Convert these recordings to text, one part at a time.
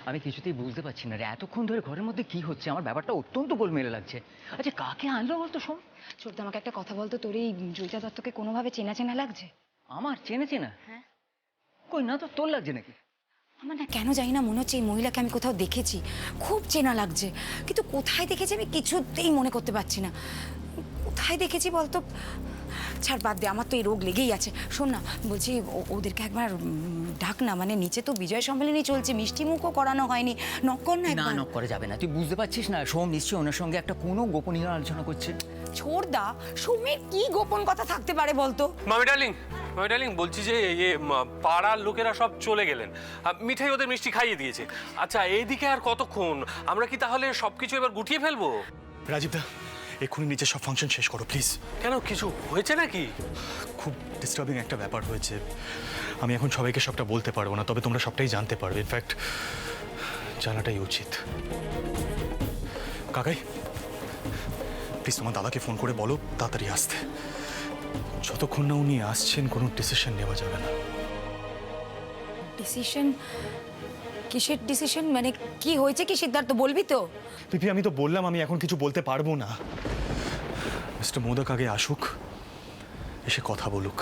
আমি কিছুতেই বুঝতে পারছি না রে, এতক্ষণ ধরে ঘরের মধ্যে কি হচ্ছে, আমার ব্যাপারটা অত্যন্ত গোলমেলে লাগছে। আচ্ছা কাকে আনলো বলতো সোম? ছোট আমাকে একটা কথা বলতো, তোর এই জয়িতা দত্তকে কোনোভাবে চেনা চেনা লাগছে? আমার চেনা চেনা? হ্যাঁ। কই না তো, তোর লাগছে নাকি? আমার না কেন জানি না মনে হচ্ছে এই মহিলাকে আমি কোথাও দেখেছি, খুব চেনা লাগছে, কিন্তু কোথায় দেখেছি আমি কিছুতেই মনে করতে পারছি না। কোথায় দেখেছি বলতো? ছাড়, বাদ দে, আমার তো এই রোগ লেগেই আছে। শোন না, বলছি ওদেরকে একবার ডাক না, মানে নিচে তো বিজয় সম্মেলনী চলছে, মিষ্টি মুখও করানো হয়নি, নক কর না না, একবার। নক করে যাবে না, তুই বুঝতে পারছিস না সোম নিশ্চয়ই ওনার সঙ্গে একটা কোনো গোপনীয় আলোচনা করছে। ছোড়দা, সৌমির কি গোপন কথা থাকতে পারে বলতো? মামি ডার্লিং বলছি যে পাড়ার লোকেরা সব চলে গেলেন, মিঠাই ওদের মিষ্টি খাইয়ে দিয়েছে। আচ্ছা এইদিকে আর কতক্ষণ? আমরা কি তাহলে সবকিছু এবার গুটিয়ে ফেলবো? রাজীবদা, এক্ষুনি নিচে সব ফাংশন শেষ করো প্লিজ। কেন, কিছু হয়েছে নাকি? খুব ডিস্টার্বিং একটা ব্যাপার হয়েছে। আমি এখন সবাইকে সবটা বলতে পারবো না, তবে তোমরা সবটাই জানতে পারবে। ইনফ্যাক্ট জানাটাই উচিত। কাকাই, প্লিজ তোমার দাদাকে ফোন করে বলো তাড়াতাড়ি আসতে। যতক্ষণ না উনি আসছেন কোনো ডিসিশন নেওয়া যাবে না। ডিসিশন? কিসের ডিসিশন? মানে কি হয়েছে কি সিদ্ধার্থ, বলবি তো? পিপি, আমি তো বললাম আমি এখন কিছু বলতে পারবো না। মিস্টার মোদক আগে আসুক, এসে কথা বলুক।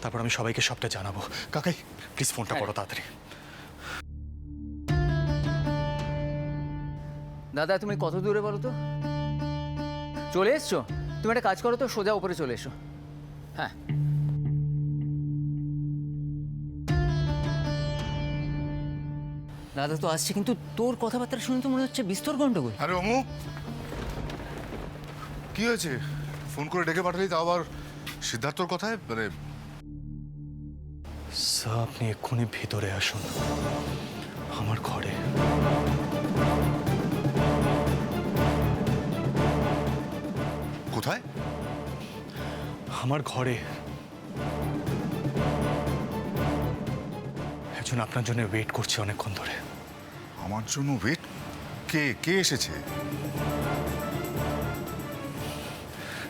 তারপর আমি সবাইকে সবটা জানাবো। কাকাই প্লিজ ফোনটা করো তাড়াতাড়ি। দাদা তুমি কত দূরে বলো তো? চলে এসছো? তুমি একটা কাজ করো তো, সোজা উপরে চলে এসো। হ্যাঁ দাদা তো আসছে, কিন্তু তোর কথাবার্তা শুনে তো মনে হচ্ছে বিস্তর গন্ডগোল। আরে অমু, কি হয়েছে? ফোন করে ডেকে পাঠালি, তাও আবার সিদ্ধার্থর কথায়? মানে স্যার আপনি এক্ষুনি ভিতরে আসুন আমার ঘরে। কোথায়? আমার ঘরে একজন আপনার জন্য ওয়েট করছে অনেকক্ষণ ধরে। আমার জন্য ওয়েট? কে কে এসেছে?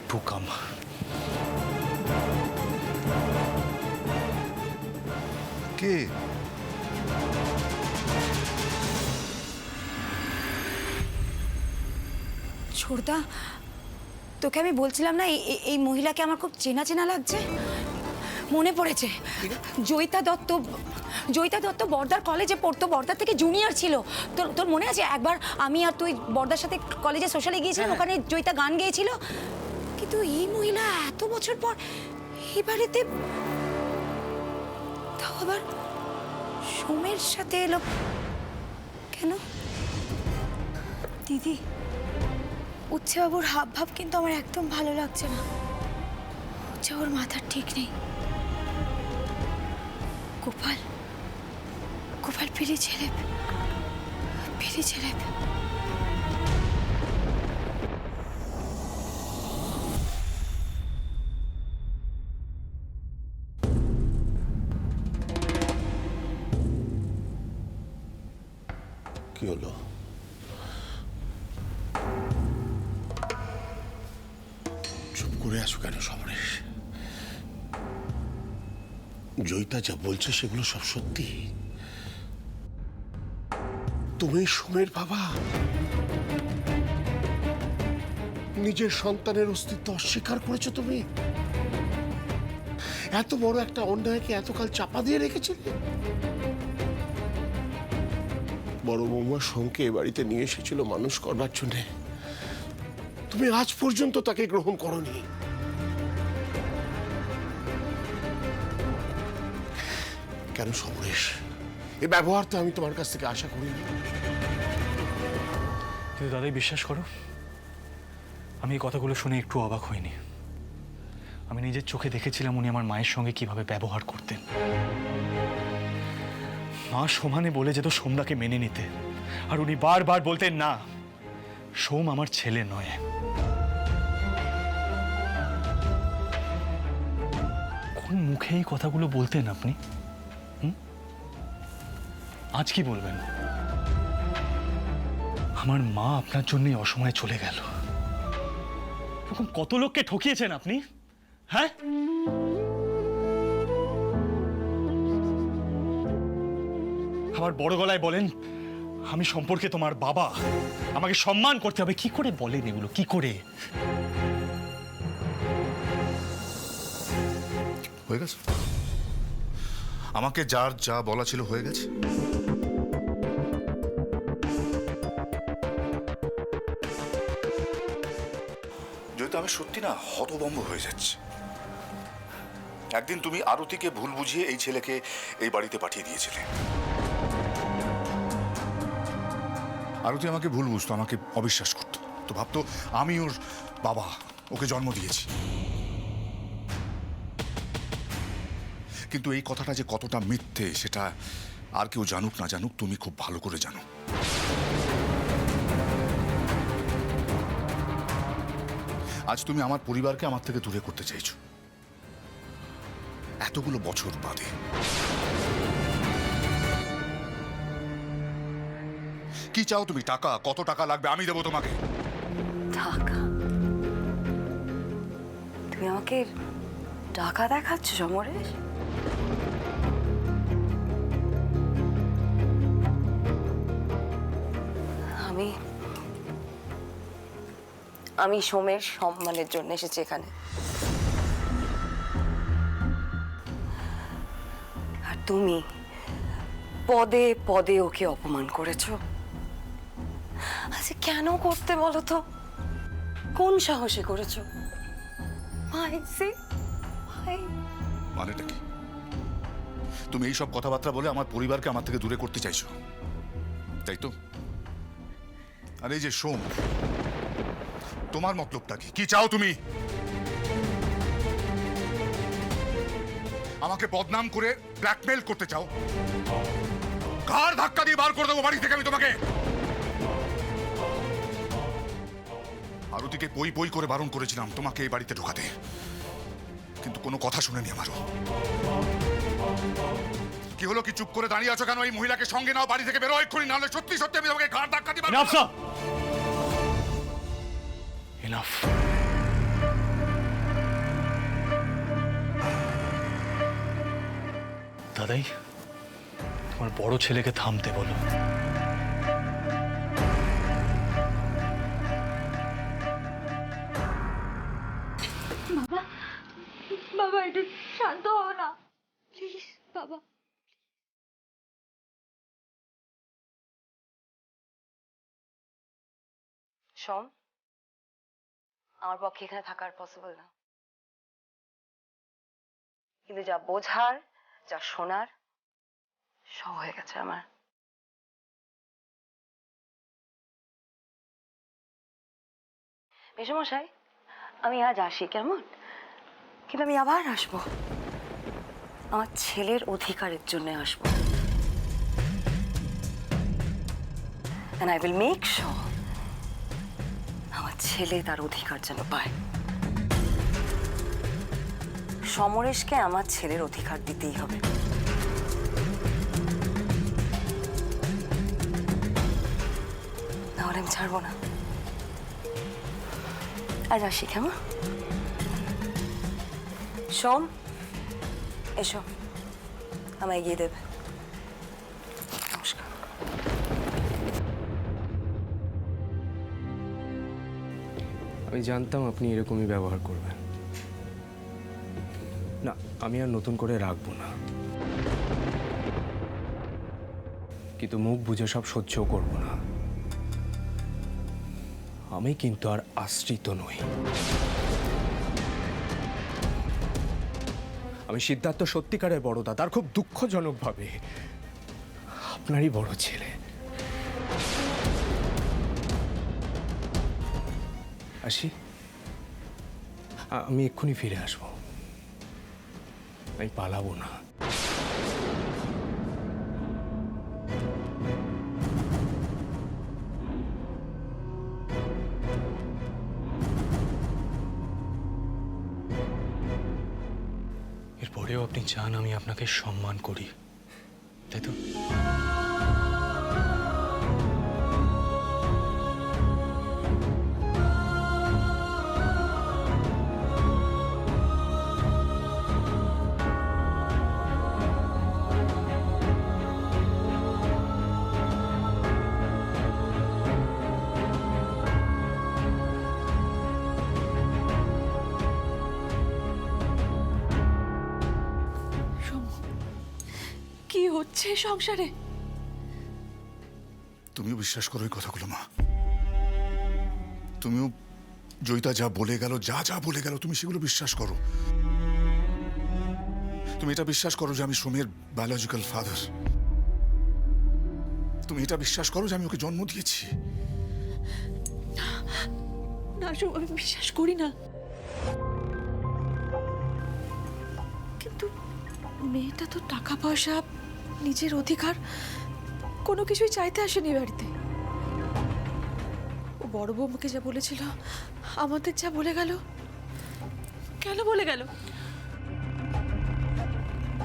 To come. কে? ছোড়দা, তোকে আমি বলছিলাম না এই মহিলাকে আমার খুব চেনা চেনা লাগছে। মনে পড়েছে, জয়িতা দত্ত। জয়িতা দত্ত বর্দার কলেজে পড়তো, বর্দার থেকে জুনিয়র ছিল। তোর তোর মনে আছে একবার আমি আর তুই বর্দার সাথে কলেজে সোশ্যালে গিয়েছিলাম, ওখানে জয়িতা গান গেয়েছিল। কিন্তু এই মহিলা এত বছর পর এই বাড়িতে, তাও আবার সোমের সাথে এলো কেন? দিদি, উচ্ছেবাবুর হাব ভাব কিন্তু আমার একদম ভালো লাগছে না। উচ্ছেবাবুর মাথার ঠিক নেই। গোপাল গোপাল ফিরে ছেলে, ফিরে ছেলে। কি হলো? চুপ করে আছো কেন সমরেশ? জয়িতা যা বলছে সেগুলো সব সত্যি? তুমি সোমের বাবা, নিজের সন্তানের অস্তিত্ব অস্বীকার করেছো তুমি? এত বড় একটা অন্যায়কে এতকাল চাপা দিয়ে রেখেছিলে? বড় বৌমা সোমকে এ বাড়িতে নিয়ে এসেছিল মানুষ করবার জন্যে, তুমি আজ পর্যন্ত তাকে গ্রহণ করনি। কেন সমরেশ? এই ব্যবহার তো আমি তোমার কাছ থেকে আশা করিনি। কিন্তু দাদাই বিশ্বাস করো, আমি এই কথাগুলো শুনে একটু অবাক হইনি। আমি নিজের চোখে দেখেছিলাম উনি আমার মায়ের সঙ্গে কিভাবে ব্যবহার করতেন। মা সমানে বলে যেত সোমদাকে মেনে নিতে, আর উনি বারবার বলতেন না, সোম আমার ছেলে নয়। কোন মুখে এই কথাগুলো বলতেন আপনি? আজ কি বলবেন? আমার মা আপনার জন্যই অসময়ে চলে গেল। এরকম কত লোককে ঠকিয়েছেন আপনি? হ্যাঁ? আমার বড় গলায় বলেন আমি সম্পর্কে তোমার বাবা, আমাকে সম্মান করতে হবে। কি করে বলেন এগুলো, কি করে? হয়ে গেছে, আমাকে যার যা বলা ছিল হয়ে গেছে। জয়িতা, আমি সত্যি না হতভম্ব হয়ে যাচ্ছে। একদিন তুমি আরতিকে ভুল বুঝিয়ে এই ছেলেকে এই বাড়িতে পাঠিয়ে দিয়েছিলে। আরতি আমাকে ভুল বুঝতো, আমাকে অবিশ্বাস করতো, তো ভাবতো আমি ওর বাবা, ওকে জন্ম দিয়েছি। কিন্তু এই কথাটা যে কতটা মিথ্যে সেটা আর কেউ জানুক না জানুক তুমি খুব ভালো করে জানো। আজ তুমি আমার পরিবারকে আমার থেকে দূরে করতে চাইছো, এতগুলো বছর বাদে। কি চাও তুমি? টাকা? কত টাকা লাগবে আমি দেবো তোমাকে। টাকা? তুমি আমাকে টাকা দেখাচ্ছ সমরেশ? আমি সোমের সম্মানের জন্য এসেছি এখানে, আর তুমি পদে পদে ওকে অপমান করেছো। আচ্ছা কেন করতে বলো তো? কোন সাহসে করেছো? মানেটা কি? তুমি এইসব কথাবার্তা বলে আমার পরিবারকে আমার থেকে দূরে করতে চাইছো, তাই তো? আর এই যে সোম, তোমার মতলবটা কি? কি চাও তুমি? আমাকে বদনাম করে ব্ল্যাকমেল করতে চাও? ঘাড় ধাক্কা দিয়ে বার করে দেবো বাড়ি থেকে আমি তোমাকে। আরতিকে পই পই করে বারণ করেছিলাম তোমাকে এই বাড়িতে ঢোকাতে, কিন্তু কোনো কথা শুনেনি আমারও। কি হলো? কি চুপ করে দাঁড়িয়ে আছো কেন? এই মহিলাকে সঙ্গে নাও, বাড়ি থেকে বেরো এক্ষুনি, নাহলে সত্যি সত্যি আমি তোমাকে ঘাড় ধাক্কা দিয়ে Enough. দাদাই, তোমার বড় ছেলেকে থামতে বলো। বাবা, বাবা একটু শান্ত হও না প্লিজ বাবা। সোম, আমার পক্ষে এখানে থাকার পসিবল না, কিন্তু যা বোঝার, যা শোনার সব হয়ে গেছে আমার। মেসোমশাই, আমি আজ আসি কেমন, কিন্তু আমি আবার আসবো, আমার ছেলের অধিকারের জন্য আসবো। And I will make sure আমার ছেলে তার অধিকার যেন পায়। সমরেশকে আমার ছেলের অধিকার দিতেই হবে। নাহলে আমি ছাড়বো না। আজ আসি কেমন? সোম, এসো, আমায় এগিয়ে দেবে। নমস্কার। আমি জানতাম আপনি এরকমই ব্যবহার করবেন। না, আমি আর নতুন করে রাখবো না, কিন্তু মুখ বুঝে সব সহ্যও করব না। আমি কিন্তু আর আশ্রিত নই। আমি সিদ্ধার্থ সত্যিকারের বড় দাদা, আর খুব দুঃখজনকভাবে আপনারই বড় ছেলে। আসি, আমি এক্ষুনি ফিরে আসবো, আমি পালাবো না। এরপরেও আপনি চান আমি আপনাকে সম্মান করি, তাই তো? হচ্ছে এই সংসারে? তুমিও বিশ্বাস করো এই কথাগুলো মা? তুমিও জয়িতা যা বলে গেল, যা যা বলে গেল, তুমি সেগুলো বিশ্বাস করো? তুমি এটা বিশ্বাস করো যে আমি সোমের বায়োলজিক্যাল ফাদার? তুমি এটা বিশ্বাস করো যে আমি ওকে জন্ম দিয়েছি? না সোম, আমি বিশ্বাস করি না। কিন্তু মেয়েটা তো টাকা পয়সা, নিজের অধিকার কোনো কিছুই চাইতে আসেনি বাড়িতে। ও বড় বৌমাকে যা বলেছিল, আমাদের যা বলে গেল, কেন বলে গেল?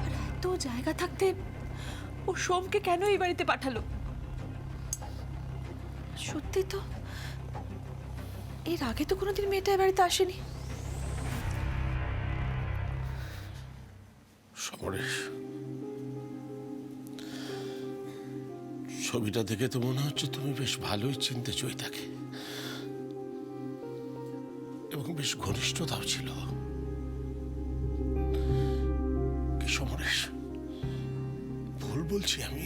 আর এত জায়গা থাকতে ও সোমকে কেন এই বাড়িতে পাঠালো? সত্যি তো এর আগে তো কোনোদিন মেয়েটা এই বাড়িতে আসেনি। সমরেশ, ছবিটা দেখে তো মনে হচ্ছে তুমি বেশ ভালোই চিনতে জয়িতাকে, এবং বেশ ঘনিষ্ঠতাও ছিল। কি সমরেশ, ভুল বলছি আমি?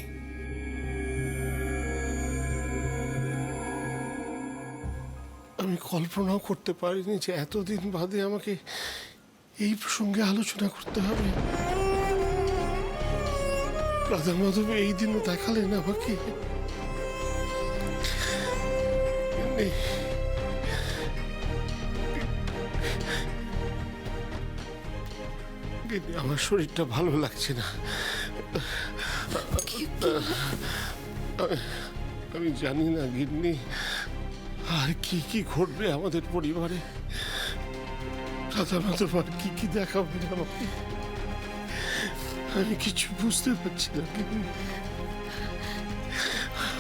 আমি কল্পনাও করতে পারিনি যে এতদিন বাদে আমাকে এই প্রসঙ্গে আলোচনা করতে হবে। রাধা মাধব এই দিনও দেখালেন আমাকে। আমার শরীরটা ভালো লাগছে না। আমি জানি না গিন্নি, আর কি কি ঘটবে আমাদের পরিবারে। রাধা মাধব আর কি কি দেখাবেন আমাকে, আমি কিছু বুঝতে পারছি না গিন্নি।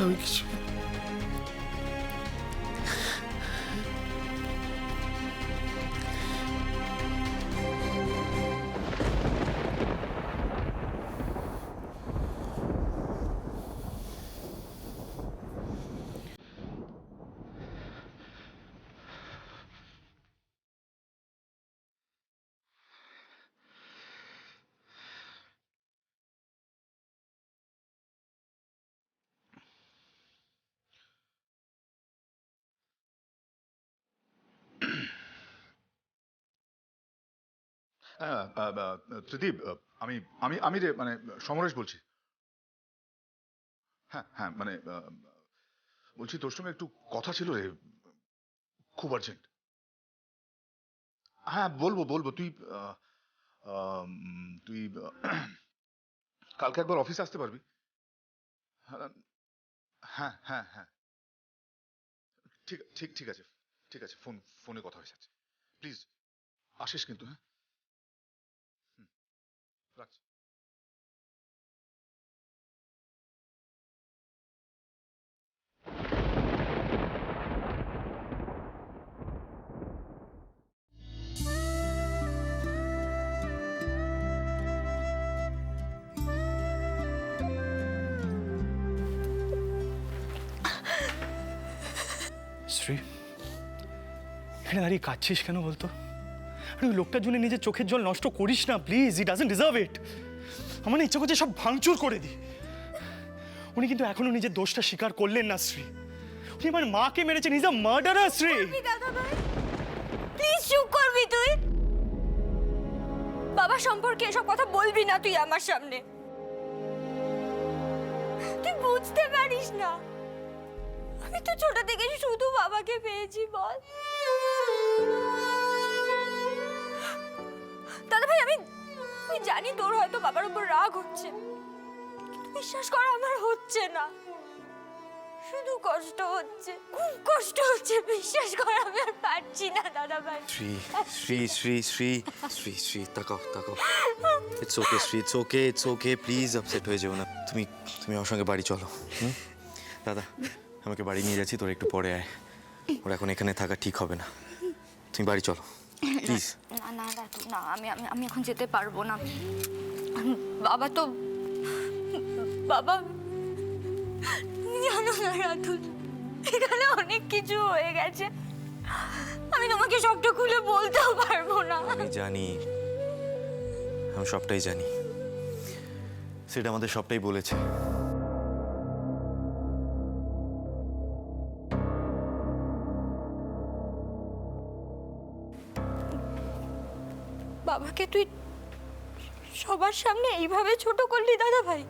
আমি কিছু হ্যাঁ, ত্রিদীপ, আমি আমি আমি রে মানে সমরেশ বলছি। হ্যাঁ হ্যাঁ, মানে বলছি তোর সঙ্গে একটু কথা ছিল রে, খুব আর্জেন্ট। হ্যাঁ বলবো বলবো, তুই তুই কালকে একবার অফিসে আসতে পারবি? হ্যাঁ হ্যাঁ হ্যাঁ, ঠিক ঠিক ঠিক আছে, ঠিক আছে, ফোনে কথা হয়ে যাচ্ছে। প্লিজ আসিস কিন্তু। হ্যাঁ, রাখছি। শ্রী, এখানে দাঁড়িয়ে কাঁদছিস কেন বলতো? আরে ওই লোকটার জন্য নিজের চোখের জল নষ্ট করিস না প্লিজ, হি ডাজন্ট ডিজার্ভ ইট। আমার না ইচ্ছা করছে সব ভাঙচুর করে দি। উনি কিন্তু এখনো নিজের দোষটা স্বীকার করলেন না শ্রী। উনি আমার মাকে মেরেছেন, is a murderer Shri. Please চুপ করবি তুই। বাবা সম্পর্কে এসব কথা বলবি না তুই আমার সামনে। তুই বুঝতে পারিস না, আমি তো ছোট থেকে শুধু বাবাকে পেয়েছি। বল দাদা ভাই, আমি জানি তোর হয়তো বাবার উপর রাগ হচ্ছে, কিন্তু বিশ্বাস কর আমার হচ্ছে না, শুধু কষ্ট হচ্ছে, খুব কষ্ট হচ্ছে। বিশ্বাস কর আমি আর পারছি না দাদা ভাই। শ্রী শ্রী শ্রী শ্রী শ্রী শ্রী তাকাও তাকাও, it's okay Shri, it's okay please upset হয়ে যেও না। তুমি আমার সঙ্গে বাড়ি চলো। দাদা আমাকে বাড়ি নিয়ে যাচ্ছি, তোর একটু পরে আয়। ওর এখন এখানে থাকা ঠিক হবে না, তুমি বাড়ি চলো প্লিজ। না না রাতু, না, আমি এখন যেতে পারবো না। বাবা তো বাবা, জানো না রাতু, এখানে অনেক কিছু হয়ে গেছে, আমি তোমাকে সবটা খুলে বলতেও পারবো না। আমি জানি, আমি সবটাই জানি, সেটা আমাদের সবটাই বলেছে। বাবাকে তুই সবার সামনে এইভাবে ছোট করলি দাদা ভাই।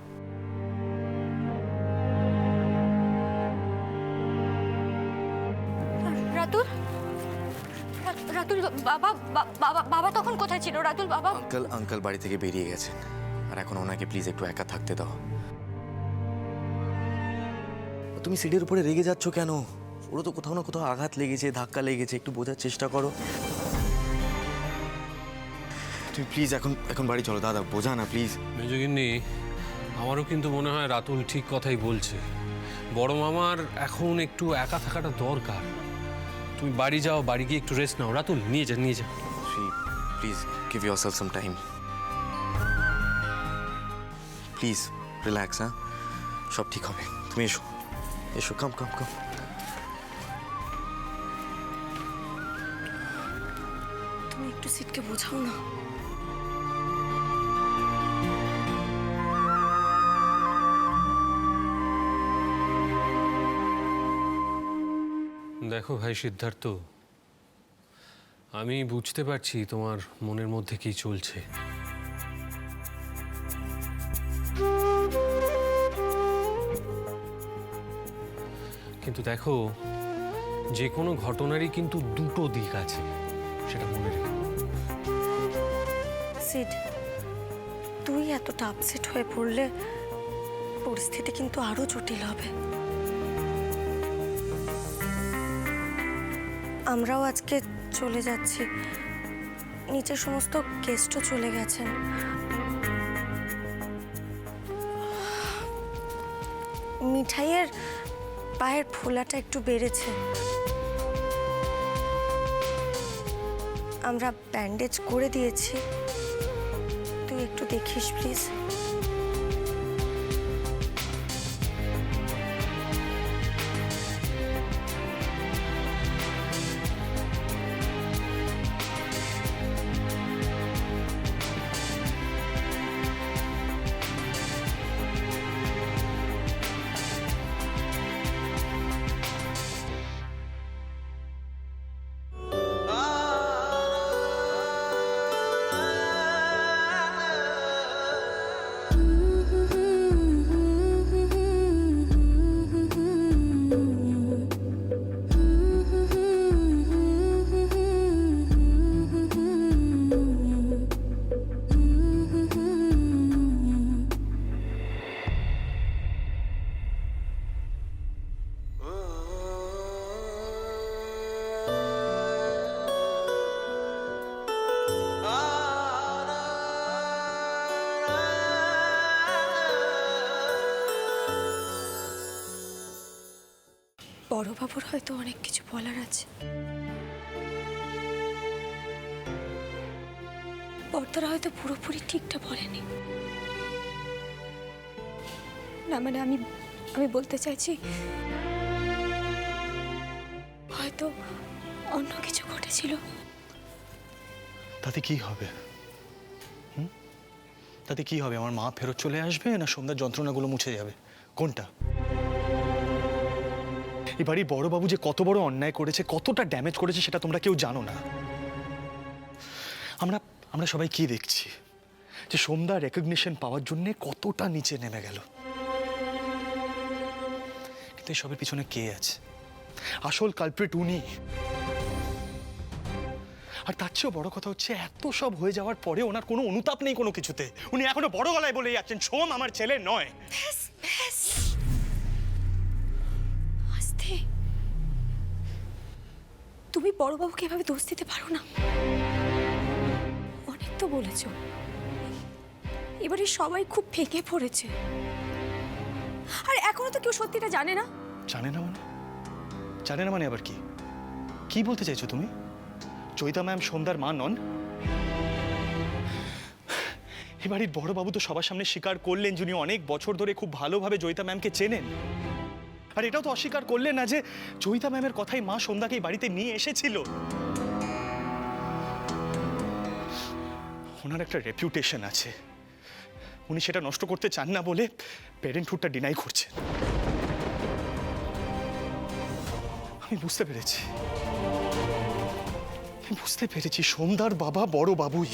রাতুল, রাতুল বাবা বাবা বাবা তখন কোথায় ছিল? রাতুল বাবা আঙ্কেল বাড়ি থেকে বেরিয়ে গেছেন, আর এখন ওনাকে প্লিজ একটু একা থাকতে দাও। তুমি সিটের উপরে রেগে যাচ্ছ কেন? ওরও তো কোথাও না কোথাও আঘাত লেগেছে, ধাক্কা লেগেছে, একটু বোঝার চেষ্টা করো। তুমি প্লিজ এখন বাড়ি চলো। দাদা বোঝা না প্লিজ। মেজগিন্নি, আমারও কিন্তু মনে হয় রাতুল ঠিক কথাই বলছে। বড় মামার এখন একটু একা থাকাটা দরকার। তুমি বাড়ি যাও, বাড়ি গিয়ে একটু রেস্ট নাও। রাতুল নিয়ে যা। Please give yourself some time. Please relax. হ্যাঁ, সব ঠিক হবে। তুমি এসো এসো, কাম। তুমি একটু সিটকে বোঝাও না। দেখো ভাই সিদ্ধার্থ, আমি বুঝতে পারছি তোমার মনের মধ্যে কি চলছে। কিন্তু দেখো, যে কোনো ঘটনারই কিন্তু দুটো দিক আছে, সেটা মনে রেখো। সিড, তুই এতটা আপসেট হয়ে পড়লে পরিস্থিতি কিন্তু আরো জটিল হবে। আমরাও আজকে চলে যাচ্ছি, নিচে সমস্ত গেস্টও চলে গেছেন। মিঠাইয়ের পায়ের ফোলাটা একটু বেড়েছে, আমরা ব্যান্ডেজ করে দিয়েছি, তুই একটু দেখিস প্লিজ। বড়বাবুর হয়তো অনেক কিছু বলার আছে, বর্দারা হয়তো পুরোপুরি ঠিকটা বলেনি। না মানে আমি বলতে চাইছি হয়তো অন্য কিছু ঘটেছিল। তাতে কি হবে? তাতে কি হবে? আমার মা ফেরত চলে আসবে, না সন্ধ্যার যন্ত্রণাগুলো মুছে যাবে? কোনটা? এই বাড়ির বড়বাবু যে কত বড় অন্যায় করেছে, কতটা ড্যামেজ করেছে, সেটা তোমরা কেউ জানো না। আমরা সবাই কি দেখছি যে সন্ধ্যা রেকগনিশন পাওয়ার জন্য কতটা নিচে নেমে গেল। কিন্তু এসবের পিছনে কে আছে? আসল কালপ্রিট উনি। আর তার চেয়েও বড় কথা হচ্ছে, এত সব হয়ে যাওয়ার পরে ওনার কোনো অনুতাপ নেই কোনো কিছুতে। উনি এখনো বড় গলায় বলে যাচ্ছেন, সোম আমার ছেলে নয়। তুমি বড়বাবুকে এভাবে দোষ দিতে পারো না। অনেক তো বলেছ, এবারে সবাই খুব ভেঙে পড়েছে, আর এখনো তো কেউ সত্যিটা জানে না। জানে না মানে আবার কি? কি বলতে চাইছো তুমি? জয়িতা ম্যাম সন্ধ্যার মা নন? এ বাড়ির বড়বাবু তো সবার সামনে স্বীকার করলেন যিনি অনেক বছর ধরে খুব ভালোভাবে জয়িতা ম্যামকে চেনেন। আর এটাও তো অস্বীকার করলেন না যে জয়িতা ম্যামের কথাই মা সন্ধ্যাকে বাড়িতে নিয়ে এসেছিল। ওনার একটা রেপুটেশন আছে, উনি সেটা নষ্ট করতে চান না বলে প্যারেন্টহুডটা ডিনাই করছেন। আমি বুঝতে পেরেছি সোমদার বাবা বড় বাবুই,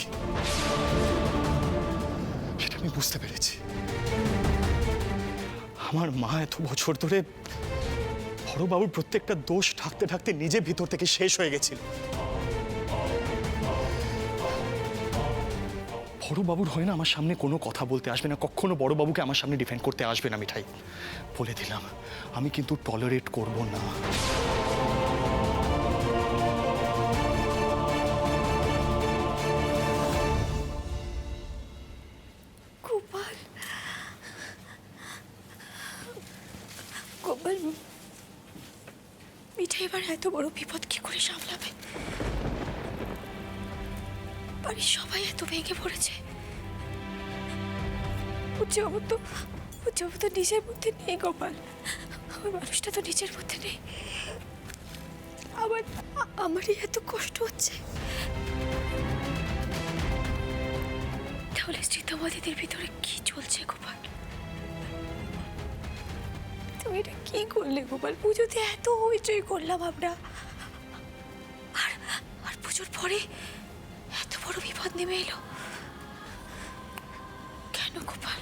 সেটা আমি বুঝতে পেরেছি। আমার মা এত বছর ধরে বড়বাবুর প্রত্যেকটা দোষ ঢাকতে ঢাকতে নিজে ভিতর থেকে শেষ হয়ে গেছিল। বড়বাবুর হয় না আমার সামনে কোনো কথা বলতে আসবে না, কখনো বড়বাবুকে আমার সামনে ডিফেন্ড করতে আসবে না। মিঠাই, বলে দিলাম আমি কিন্তু টলারেট করব না। গোপাল, গোপাল, মিঠাই এবার এত বড় বিপদ কি করে সামলাবে? বাড়ির সবাই এত ভেঙে পড়েছে। উচ্চবাবু তো নিজের মধ্যে নেই গোপাল, ওই মানুষটা তো নিজের মধ্যে নেই। আমারই এত কষ্ট হচ্ছে। তাহলে স্মৃতবাদীদের ভিতরে কি চলছে গোপাল? তুমি এটা কি করলে গোপাল? পুজোতে এত হইচই করলাম আমরা, আর পুজোর পরে এত বড় বিপদ নেমে এলো কেন গোপাল?